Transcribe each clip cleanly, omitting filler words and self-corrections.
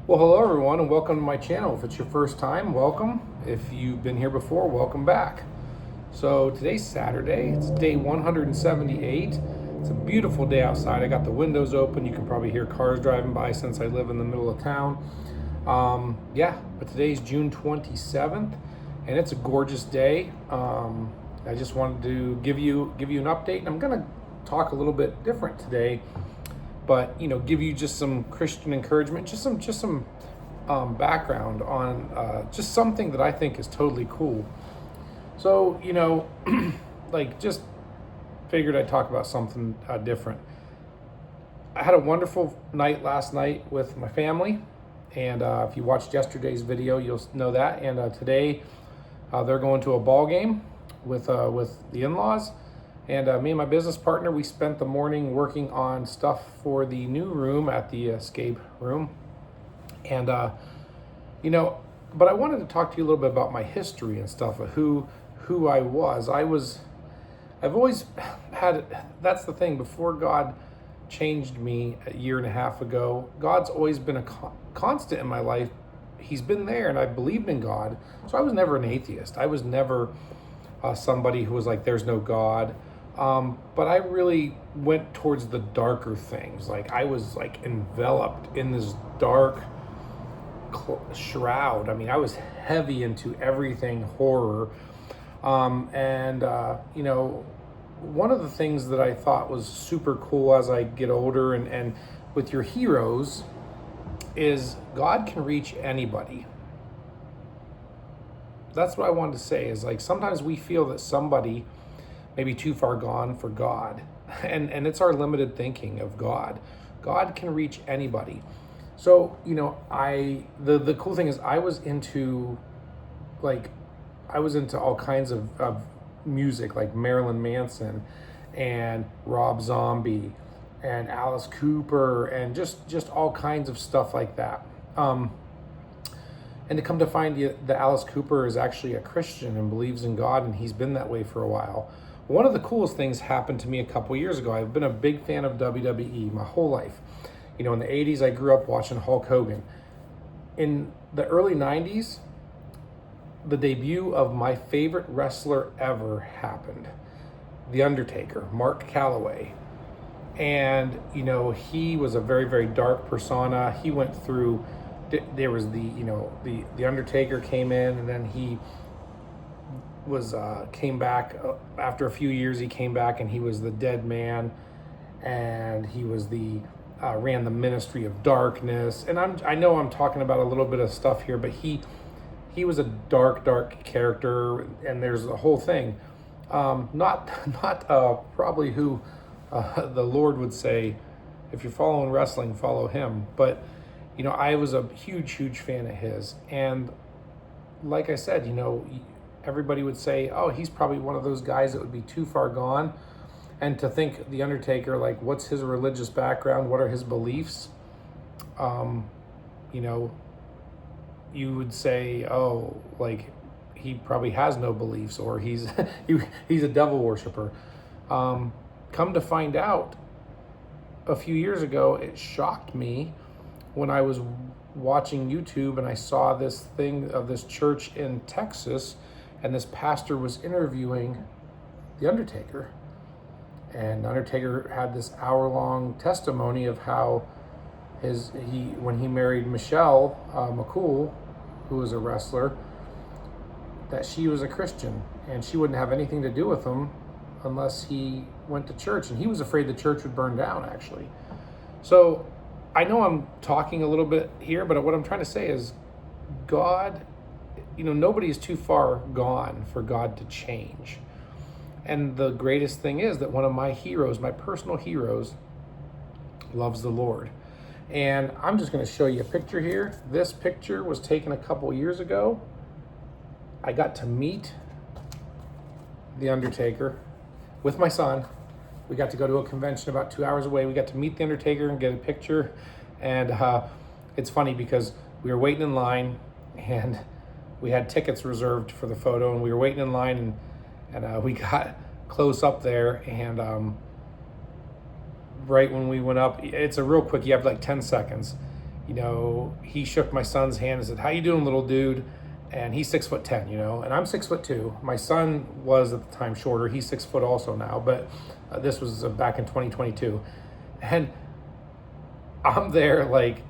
Well, hello everyone, and welcome to my channel. If it's your first time, welcome. If you've been here before, welcome back. So today's Saturday. It's day 178. It's a beautiful day outside. I got the windows open. You can probably hear cars driving by since I live in the middle of town. But today's June 27th, and it's a gorgeous day. I just wanted to give you an update, and I'm gonna talk a little bit different today, but give you just some Christian encouragement, just some background on just something that I think is totally cool. So like, just figured I'd talk about something different. I had a wonderful night last night with my family, and if you watched yesterday's video, you'll know that. And today they're going to a ball game with the in-laws. And me and my business partner, we spent the morning working on stuff for the new room at the escape room. And, but I wanted to talk to you a little bit about my history and stuff, of who I was. I've always had, that's the thing, before God changed me a year and a half ago, God's always been a constant in my life. He's been there, and I believed in God. So I was never an atheist. I was never somebody who was like, there's no God. But I really went towards the darker things. Like, I was like enveloped in this dark shroud. I mean, I was heavy into everything horror. One of the things that I thought was super cool as I get older and with your heroes is God can reach anybody. That's what I wanted to say, is like, sometimes we feel that somebody maybe too far gone for God. And it's our limited thinking of God. God can reach anybody. So, the cool thing is I was into all kinds of music, like Marilyn Manson and Rob Zombie and Alice Cooper and just all kinds of stuff like that. And to come to find that Alice Cooper is actually a Christian and believes in God, and he's been that way for a while. One of the coolest things happened to me a couple years ago. I've been a big fan of WWE my whole life. In the 80s, I grew up watching Hulk Hogan. In the early 90s, the debut of my favorite wrestler ever happened. The Undertaker, Mark Calloway. And, he was a very, very dark persona. He went through, there was the Undertaker came in, and then he came back after a few years. He came back and he was the dead man, and he was ran the Ministry of Darkness. And I know I'm talking about a little bit of stuff here, but he was a dark character, and there's a whole thing. Not probably who the Lord would say, if you're following wrestling, follow him. But I was a huge fan of his, and like I said, everybody would say, oh, he's probably one of those guys that would be too far gone. And to think the Undertaker, like, what's his religious background? What are his beliefs? You would say, oh, like, he probably has no beliefs, or he's he's a devil worshiper. Come to find out, a few years ago, it shocked me when I was watching YouTube and I saw this thing of this church in Texas, and this pastor was interviewing the Undertaker. And Undertaker had this hour-long testimony of how when he married Michelle McCool, who was a wrestler, that she was a Christian, and she wouldn't have anything to do with him unless he went to church, and he was afraid the church would burn down, actually. So I know I'm talking a little bit here, but what I'm trying to say is God, nobody is too far gone for God to change. And the greatest thing is that one of my heroes, my personal heroes, loves the Lord. And I'm just going to show you a picture here. This picture was taken a couple years ago. I got to meet the Undertaker with my son. We got to go to a convention about 2 hours away. We got to meet the Undertaker and get a picture. And it's funny because we were waiting in line, and we had tickets reserved for the photo, and we were waiting in line, and we got close up there, and right when we went up, it's a real quick, you have like 10 seconds, you know, he shook my son's hand and said, "How you doing, little dude?" And he's 6'10", you know, and I'm 6'2". My son was at the time shorter. He's 6 foot also now, but this was back in 2022. And I'm there, like,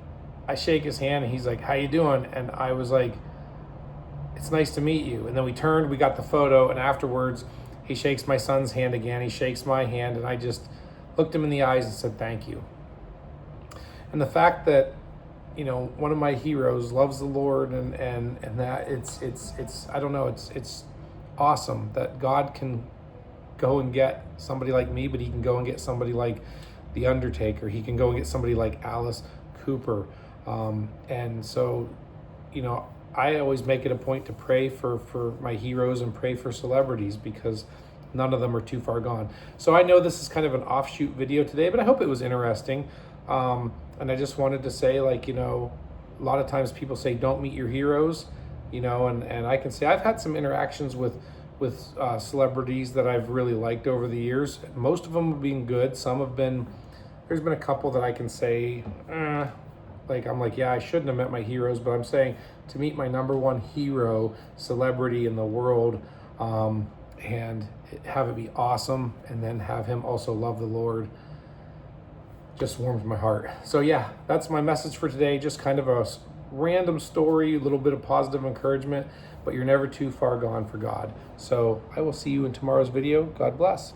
I shake his hand and he's like, "How you doing?" And I was like, "It's nice to meet you." And then we turned, we got the photo, and afterwards he shakes my son's hand again. He shakes my hand, and I just looked him in the eyes and said, "Thank you." And the fact that, you know, one of my heroes loves the Lord, and that it's I don't know, it's awesome that God can go and get somebody like me, but he can go and get somebody like the Undertaker. He can go and get somebody like Alice Cooper. And so, you know, I always make it a point to pray for my heroes and pray for celebrities, because none of them are too far gone. So I know this is kind of an offshoot video today, but I hope it was interesting. And I just wanted to say, like, you know, a lot of times people say don't meet your heroes, you know, and I can say I've had some interactions with celebrities that I've really liked over the years. Most of them have been good. Some have been, there's been a couple that I can say, like, I'm like, yeah, I shouldn't have met my heroes, but I'm saying to meet my number one hero celebrity in the world, and have it be awesome, and then have him also love the Lord, just warms my heart. So yeah, that's my message for today. Just kind of a random story, a little bit of positive encouragement, but you're never too far gone for God. So I will see you in tomorrow's video. God bless.